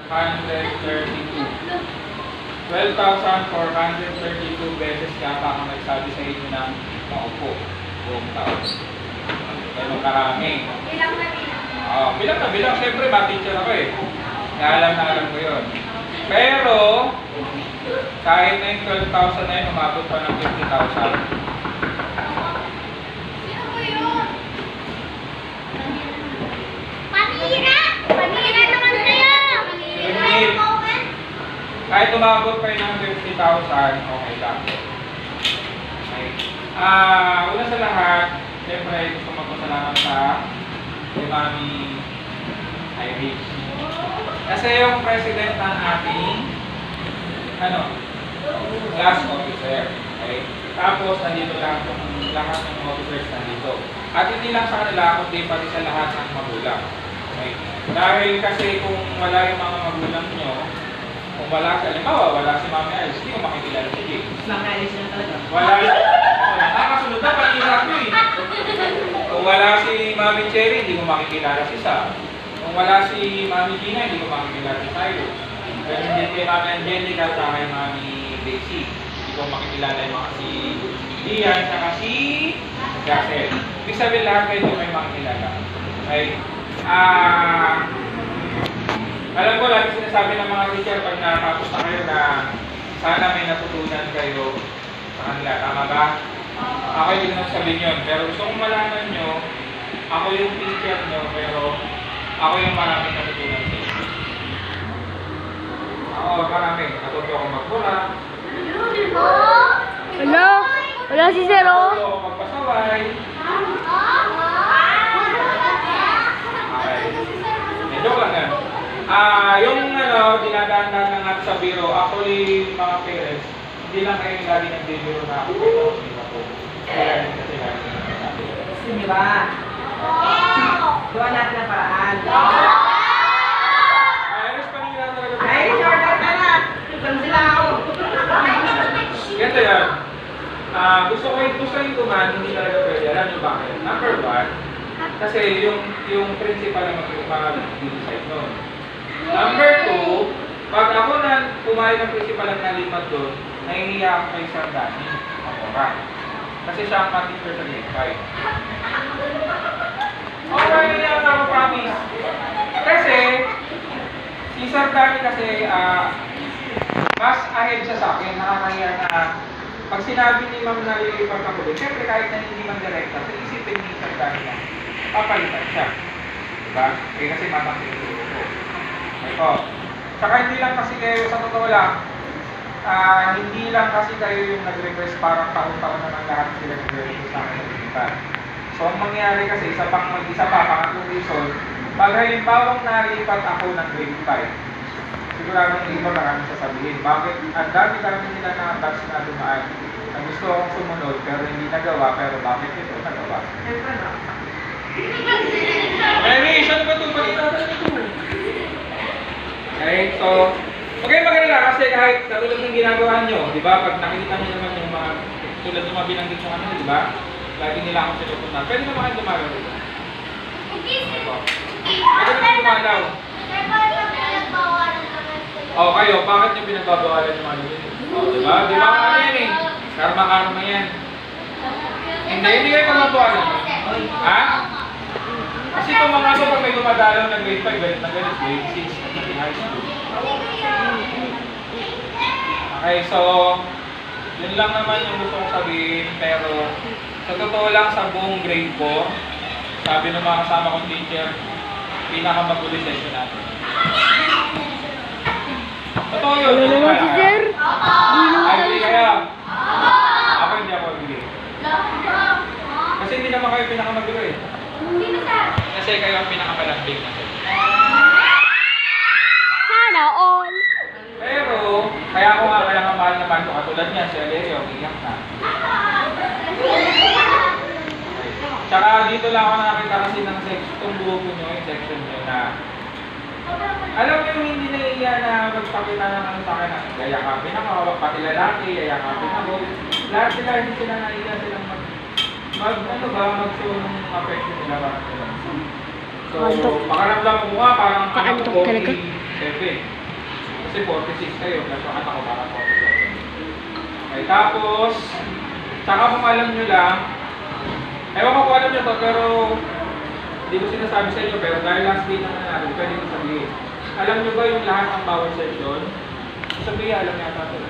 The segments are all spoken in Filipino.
12,432 beses yata ang nagsabi sa inyo ng maupo buong taon. Kaya karami. Bilang na bilang. Bilang na bilang. Siyempre, ma-teacher ako eh. Kaya alam ko yun. Pero, kahit na yung 12,000 na yun, umabot pa ng 50,000. Sino ba yun? Panira! Panira naman kayo! Panira! Kahit umabot pa yun ng 50,000, okay lang. Okay. Una sa lahat, siyempre gusto magpasalamat sa Mami Irish. Kasi yung president ng ating class officer. Okay? Tapos, nandito lahat ng officers nandito. At hindi lang sa kanila, kundi pati sa lahat ng magulang. Okay? Dahil kasi kung wala yung mga magulang nyo, kung wala si, halimbawa, wala si Mami Alice, hindi ko makikilala si Jay. Mami Alice na talaga. Wala. Nakasunod na, panirap yun eh. Kung wala si Mami Cherry, hindi ko makikilala si Sam. Kung wala si Mami Gina, hindi ko makikilala si Cyrus. Pero hindi kay Mami Angelica at kay Mami Daisy. Hindi ko makikilala yung mga si Ian at si Gazel. Ibig sabihin lahat kayo hindi may makikilala. Okay? Alam ko, lagi sinasabi ng mga teacher pag nakatapos na kayo na sana may natutunan kayo sa kanila. Tama ba? Ako hindi ko sabihin yun. Pero gusto kong malaman nyo, ako yung teacher nyo, pero ako yung maraming natutunan sa inyo. Ako maraming. Natuto akong magbura. Hello? Wala si Zero? Natuto akong magpasaway. Okay. Medyo lang yan. Yung dinadaan-daan na nga sa biro, actually mga parents, hindi lang kayo lagi nagbibiro na ako. Hindi na po. Kaya rin kasi lagi nagsasabi. Gusto niyo ba? Gawa natin ang paraan. Iris, panira talaga. Irish order ka na! Saan sila ako? Ganito yan. Gusto ko man, hindi talaga pwede. Alam niyo bakit? Number one, kasi yung principal ang mag-decide nun. Number two, pag ako na pumayag ng principal ang nalipat doon, nahihiya ako kay Sir Danny Amora. Kasi siya ang ma-teacher sa grade 5. Okay, hindi ako promise. Kasi, si Sir Danny kasi, mas ahead siya sa akin, nakakahiya na pag sinabi ni Ma'am na lilipat ako doon, siyempre kahit na hindi man direkta, sa isipin ni Sir Danny na papalitan siya. Diba? Kasi matang tinuturo ko. Ito. Saka hindi lang kasi kayo, sa totoo lang, hindi lang kasi kayo yung nag-request, parang taon-taon naman lahat sila nag-request sa akin ng So, ang mangyari kasi, pangatlong reason, pag halimbawang nalipat ako ng grade 5, siguradong iba maraming sasabihin. Bakit? Ang dami-dami nila na batch na dumaan na gusto akong sumunod pero hindi nagawa, pero bakit ito nagawa? Siyempre na. Mary, saan ba ito? Pag-inatal ito? Okay, so, okay mag-alala kasi kahit katulad ng ginagawa nyo, di ba? Pag nakikita nyo naman yung mga, tulad ng mga binanggit nyo kanina, di ba? Lagi nila akong sinupunta. Pwede naman kayo dumalaw dito. Pwede naman dumalaw. O kayo, bakit nyo pinagbabawalan yung mga dito? O, di ba? Di ba ano yan eh? Karma-karma yan. Hindi kayo pagbabawalan. Ha? Kasi kung mga pag may dumadalaw na grade 5, galit na galit, grade 6, at high school. Okay, so, yun lang naman yung gusto kong sabihin, pero sa totoo lang sa buong grade 4, sabi ng mga kasama kong teacher, pinakamagulis session natin. Totoo yun. Wala naman si Sir. Ay, hindi kaya. Ako hindi ako bigay. Kasi hindi naman kayo pinakamagulo eh. Kasi kayo ang pinakamalambing na session. Sana all. Pero, kaya nga mahal naman ko katulad niya, si Valerio, iyak na. Tsaka dito lang ako nakakita kasi ng itong grupo nyo, yung section nyo na alam mo yung hindi naiiya na magpakita ng ano sa akin na yayakapin ako, pati lalaki, yayakapin ako. Lahat sila, hindi sila naiiya silang mag-show ng affection nila parang sila. So, makaramdam ko nga parang Paantok talaga? 47. Kasi 46 kayo, plus yung anak ko para 47. Okay, tapos, tsaka kung alam nyo lang, ewan ko kung alam nyo to, pero hindi ko sinasabi sa inyo, pero dahil last day naman natin, pwede ko sabihin. Alam nyo ba yung lahat ng bawat section? Sabihin, alam yata ito.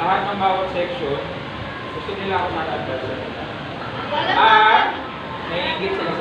Lahat ng bawat section, gusto nila ako na-advance sa nila. At, naiingit sila sa